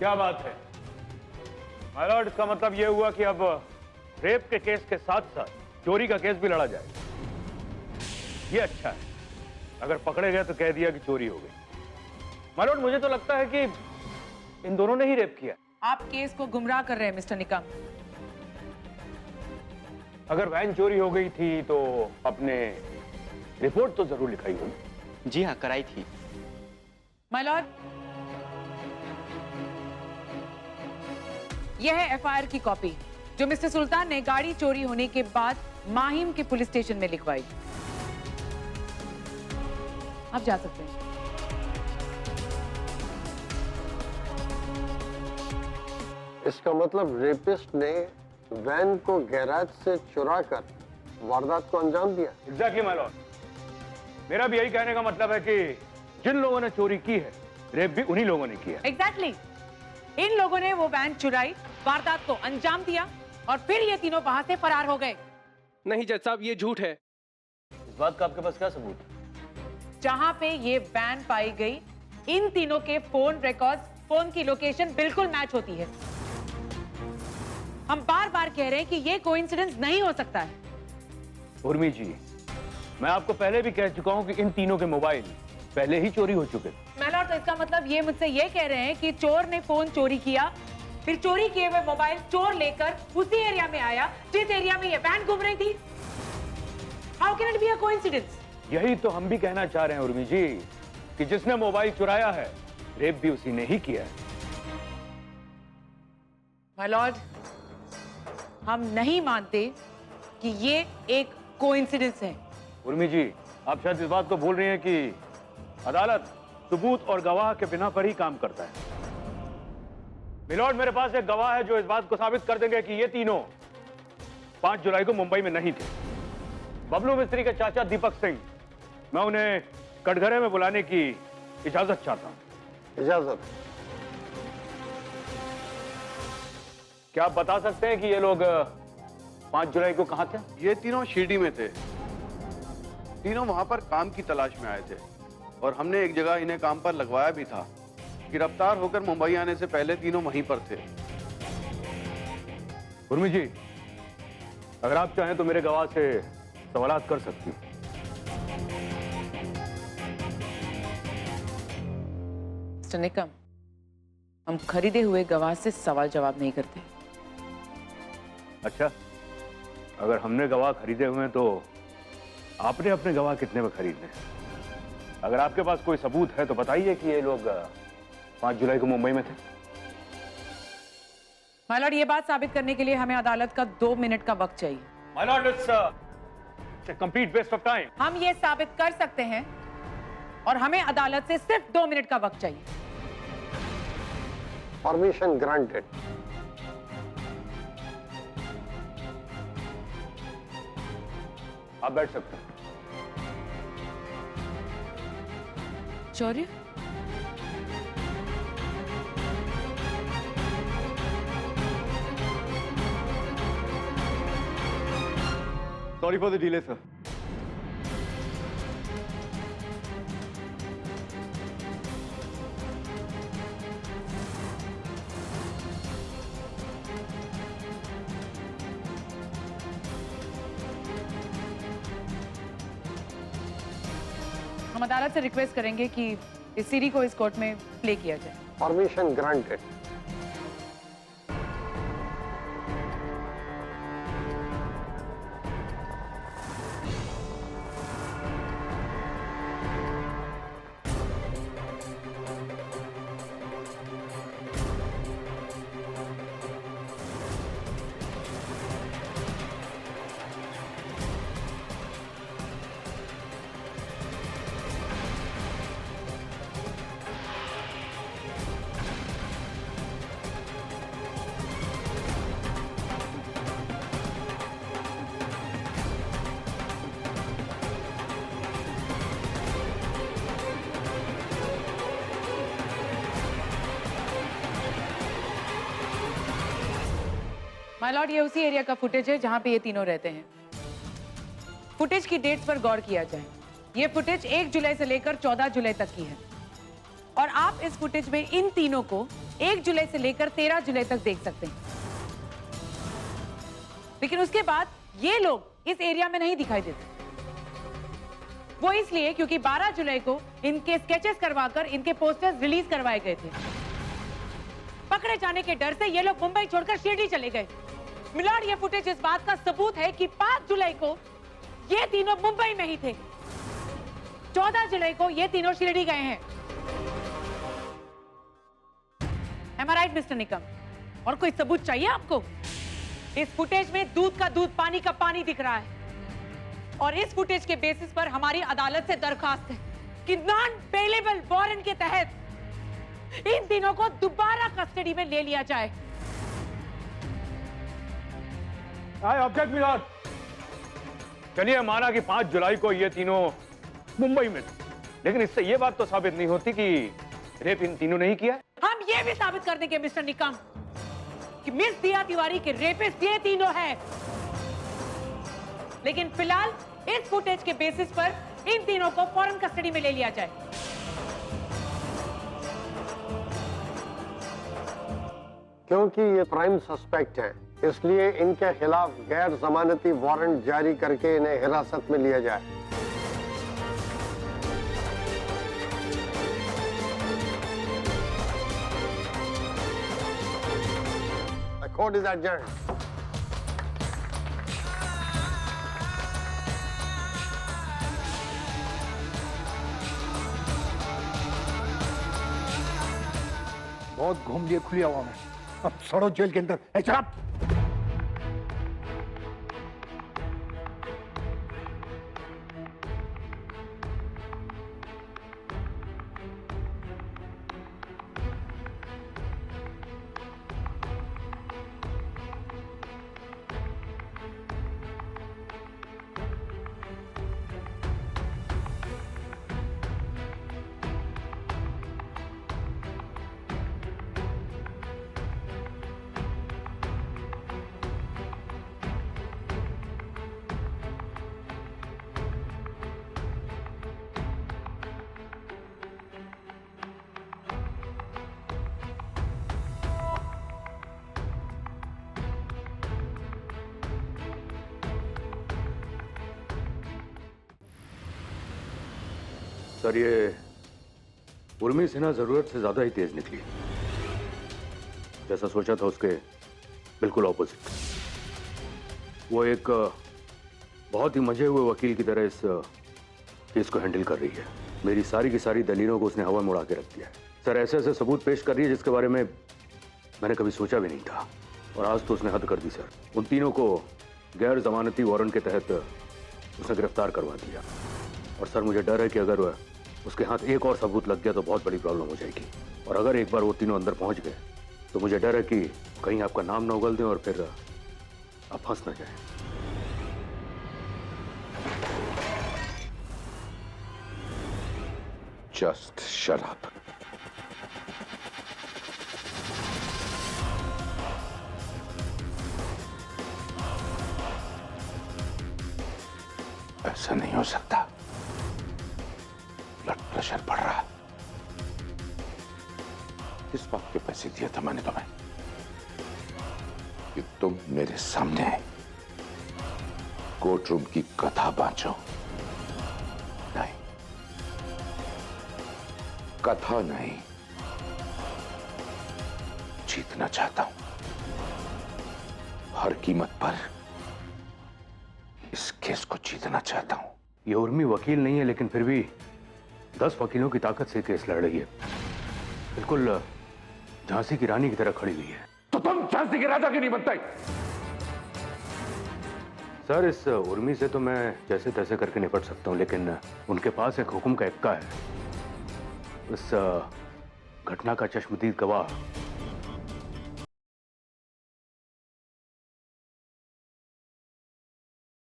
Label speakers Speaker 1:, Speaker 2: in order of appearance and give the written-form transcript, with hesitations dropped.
Speaker 1: क्या बात है माय लॉर्ड, इसका मतलब यह हुआ कि अब रेप के केस के साथ साथ चोरी का केस भी लड़ा जाए। ये अच्छा है, अगर पकड़े गए तो कह दिया कि चोरी हो गई। माय लॉर्ड, मुझे तो लगता है कि इन दोनों ने ही रेप किया।
Speaker 2: आप केस को गुमराह कर रहे हैं मिस्टर निकम।
Speaker 1: अगर वैन चोरी हो गई थी तो अपने रिपोर्ट तो जरूर लिखाई होगी।
Speaker 3: जी हाँ, कराई थी।
Speaker 2: माय लॉर्ड, यह है एफआईआर की कॉपी जो मिस्टर सुल्तान ने गाड़ी चोरी होने के बाद माहिम के पुलिस स्टेशन में लिखवाई। आप जा सकते हैं।
Speaker 4: इसका मतलब रेपिस्ट ने वैन को गैराज से चुरा कर वारदात को अंजाम दिया।
Speaker 1: एग्जैक्टली माय लॉर्ड, मेरा भी यही कहने का मतलब है कि जिन लोगों ने चोरी की है, रेप भी उन्हीं लोगों ने किया।
Speaker 2: एग्जैक्टली, इन लोगों ने वो वैन चुराई, वारदात को अंजाम दिया और फिर ये तीनों वहां से फरार हो गए।
Speaker 5: नहीं जज साहब, ये झूठ है।
Speaker 1: इस बात का आपके पास क्या सबूत है?
Speaker 2: जहां पे ये वैन पाई गई, इन तीनों के फोन रिकॉर्ड्स, फोन की लोकेशन बिल्कुल मैच होती है। हम बार बार कह रहे हैं कि ये कोइंसिडेंस नहीं हो सकता है।
Speaker 1: उर्मी जी, मैं आपको पहले भी कह चुका हूं कि इन तीनों के मोबाइल पहले ही चोरी हो चुके थे।
Speaker 2: मैलॉर्ड, तो इसका मतलब ये मुझसे ये कह रहे हैं कि चोर ने फोन चोरी किया, फिर चोरी किए हुए मोबाइल चोर लेकर उसी एरिया में आया जिस एरिया में ये वैन घूम रही थी। How can it be a coincidence?
Speaker 1: यही तो हम भी कहना चाह रहे हैं उर्मी जी, कि जिसने मोबाइल चुराया है, रेप भी उसी ने ही किया है।
Speaker 2: मैलॉर्ड, हम नहीं मानते कि ये एक कोइंसिडेंस है।
Speaker 1: उर्मी जी, आप शायद इस बात को भूल रही हैं कि अदालत सबूत और गवाह के बिना पर ही काम करता है। मिलॉर्ड, मेरे पास एक गवाह है जो इस बात को साबित कर देंगे कि ये तीनों 5 जुलाई को मुंबई में नहीं थे। बबलू मिस्त्री के चाचा दीपक सिंह। मैं उन्हें कटघरे में बुलाने की इजाजत चाहता हूं।
Speaker 4: इजाजत।
Speaker 1: क्या आप बता सकते हैं कि ये लोग 5 जुलाई को कहां थे?
Speaker 6: ये तीनों शिरडी में थे। तीनों वहां पर काम की तलाश में आए थे और हमने एक जगह इन्हें काम पर लगवाया भी था। गिरफ्तार होकर मुंबई आने से पहले तीनों वहीं पर थे।
Speaker 1: उर्मी जी, अगर आप चाहें तो मेरे गवाह से सवालात कर सकती हैं।
Speaker 2: मिस्टर निकम, हम खरीदे हुए गवाह से सवाल जवाब नहीं करते।
Speaker 1: अच्छा, अगर हमने गवाह खरीदे हुए हैं तो आपने अपने गवाह कितने में खरीदने हैं? अगर आपके पास कोई सबूत है तो बताइए कि ये लोग 5 जुलाई को मुंबई में थे।
Speaker 2: माय लॉर्ड, ये बात साबित करने के लिए हमें अदालत का 2 मिनट का वक्त चाहिए।
Speaker 1: My lord, it's a complete waste of time.
Speaker 2: हम ये साबित कर सकते हैं और हमें अदालत से सिर्फ 2 मिनट का वक्त चाहिए।
Speaker 4: Permission granted.
Speaker 1: आप बैठ सकते हैं।
Speaker 2: चौर्य,
Speaker 1: sorry for the delay sir.
Speaker 2: हम अदालत से रिक्वेस्ट करेंगे कि इस सीडी को इस कोर्ट में प्ले किया जाए।
Speaker 4: Permission granted.
Speaker 2: माय लॉर्ड, ये उसी एरिया का फुटेज है जहां पे ये तीनों रहते हैं। फुटेज की डेट्स पर गौर किया जाए। ये फुटेज 1 जुलाई से लेकर 14 जुलाई तक की है और आप इस फुटेज में इन तीनों को 1 जुलाई से लेकर 13 जुलाई तक देख सकते हैं। लेकिन उसके बाद ये लोग इस एरिया में नहीं दिखाई देते। वो इसलिए क्योंकि 12 जुलाई को इनके स्केचेस करवाकर इनके पोस्टर्स रिलीज करवाए गए थे। पकड़े जाने के डर से ये लोग मुंबई छोड़कर शिरडी चले गए। मिलॉर्ड, ये फुटेज इस बात का सबूत है कि 5 जुलाई को ये तीनों मुंबई में ही थे। 14 जुलाई को ये तीनों शिरडी गए हैं। Am I right, mister Nikam? और कोई सबूत चाहिए आपको? इस फुटेज में दूध का दूध, पानी का पानी दिख रहा है। और इस फुटेज के बेसिस पर हमारी अदालत से दरखास्त है कि नॉन बेलेबल वारंट के तहत इन तीनों को दोबारा कस्टडी में ले लिया जाए।
Speaker 1: I object milord. चलिए माना कि 5 जुलाई को ये तीनों मुंबई में थे, लेकिन इससे ये बात तो साबित नहीं होती कि रेप इन तीनों ने ही किया है।
Speaker 2: हम ये भी साबित कर देंगे मिस्टर निकम कि मिस दिया तिवारी के रेपिस्ट ये तीनों हैं। लेकिन फिलहाल इस फुटेज के बेसिस पर इन तीनों को फौरन कस्टडी में ले लिया जाए।
Speaker 4: क्योंकि ये प्राइम सस्पेक्ट हैं, इसलिए इनके खिलाफ गैर जमानती वारंट जारी करके इन्हें हिरासत में लिया जाए। The court is adjourned.
Speaker 3: बहुत घूम लिए खुली हवा में, अब सड़ो जेल के अंदर। ए, चल आप।
Speaker 1: सर, ये उर्मी सिन्हा जरूरत से ज्यादा ही तेज निकली। जैसा सोचा था उसके बिल्कुल ऑपोजिट। वो एक बहुत ही मजे हुए वकील की तरह इस केस को हैंडल कर रही है। मेरी सारी की सारी दलीलों को उसने हवा में उड़ा के रख दिया है। सर, ऐसे ऐसे सबूत पेश कर रही है जिसके बारे में मैंने कभी सोचा भी नहीं था, और आज तो उसने हद कर दी। सर, उन तीनों को गैर जमानती वारंट के तहत उसने गिरफ्तार करवा दिया। और सर, मुझे डर है कि अगर उसके हाथ एक और सबूत लग गया तो बहुत बड़ी प्रॉब्लम हो जाएगी। और अगर एक बार वो तीनों अंदर पहुंच गए तो मुझे डर है कि कहीं आपका नाम ना उगल दें और फिर आप फंस ना जाए।
Speaker 7: Just shut up. ऐसा नहीं हो सकता। ब्लड प्रेशर बढ़ रहा। किस बात के पैसे दिए थे मैंने तुम्हें कि तुम मेरे सामने कोर्ट रूम की कथा बांचो? नहीं, कथा नहीं, जीतना चाहता हूं हर कीमत पर। इस केस को जीतना चाहता हूं।
Speaker 1: ये उर्मी वकील नहीं है, लेकिन फिर भी 10 वकीलों की ताकत से केस लड़ रही है। बिल्कुल झांसी की रानी की तरह खड़ी हुई है।
Speaker 7: तो तुम झांसी के राजा क्यों नहीं बनते?
Speaker 1: सर, इस उर्मी से तो मैं जैसे तैसे करके निपट सकता हूं, लेकिन उनके पास एक हुक्म का इक्का है। इस घटना का चश्मदीद गवाह